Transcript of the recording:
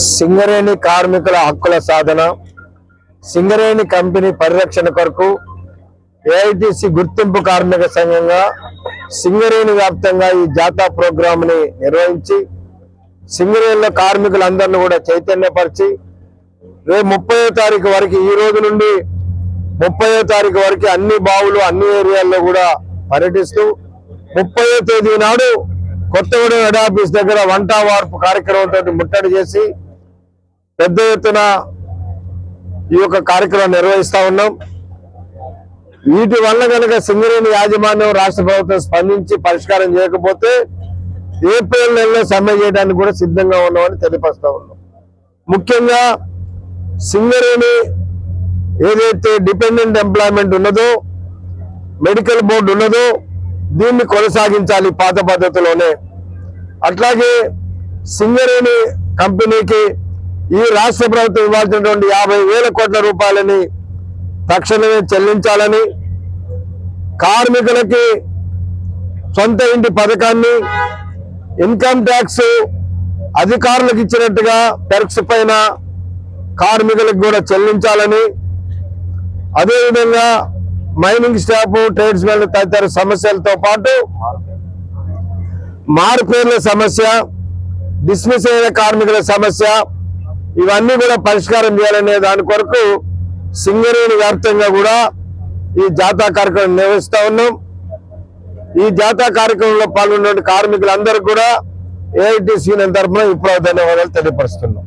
సింగరేణి కార్మికుల హక్కుల సాధన, సింగరేణి కంపెనీ పరిరక్షణ కొరకు ఏఐటీసీ గుర్తింపు కార్మిక సంఘంగా సింగరేణి వ్యాప్తంగా ఈ జాతా ప్రోగ్రామ్ ని నిర్వహించి సింగరేణిలో కార్మికులందరినీ కూడా చైతన్యపరిచి రేపు 30వ తారీఖు వరకు, ఈ రోజు నుండి 30వ తారీఖు వరకు అన్ని బావులు అన్ని ఏరియాల్లో కూడా పర్యటిస్తూ 30వ తేదీ నాడు కొత్తగూడెం హెడ్ ఆఫీస్ దగ్గర వంట వార్పు కార్యక్రమంతో ముట్టడి చేసి పెద్ద ఎత్తున ఈ యొక్క కార్యక్రమం నిర్వహిస్తా ఉన్నాం. వీటి వల్ల కనుక సింగరేణి యాజమాన్యం రాష్ట్ర ప్రభుత్వం స్పందించి పరిష్కారం చేయకపోతే ఏప్రిల్ నెలలో సమ్మె చేయడానికి కూడా సిద్ధంగా ఉన్నామని తెలియపరుస్తా ఉన్నాం. ముఖ్యంగా సింగరేణి ఏదైతే డిపెండెంట్ ఎంప్లాయ్మెంట్ ఉన్నదో, మెడికల్ బోర్డు ఉన్నదో దీన్ని కొనసాగించాలి పాత పద్ధతిలోనే. అట్లాగే సింగరేణి కంపెనీకి ఈ రాష్ట్ర ప్రభుత్వం ఇవ్వాల్సినటువంటి 50,000 కోట్ల రూపాయలని తక్షణమే చెల్లించాలని, కార్మికులకి సొంత ఇంటి పథకాన్ని ఇన్కమ్ ట్యాక్స్ అధికారులకు ఇచ్చినట్టుగా టెర్క్స్ పైన కార్మికులకు కూడా చెల్లించాలని, అదేవిధంగా మైనింగ్ స్టాఫ్, ట్రేడ్స్ మెన్ తదితర సమస్యలతో పాటు మారుపేర్ల సమస్య, డిస్మిస్ అయిన కార్మికుల సమస్య, ఇవన్నీ కూడా పరిష్కారం చేయాలనే దాని కొరకు సింగరేణి వ్యాప్తంగా కూడా ఈ జాతా కార్యక్రమం నిర్వహిస్తా ఉన్నాం. ఈ జాతా కార్యక్రమంలో పాల్గొన్న కార్మికులందరూ కూడా ఏఐటీసీ తరఫున ఇప్పుడు ధన్యవాదాలు తెలియపరుస్తున్నాం.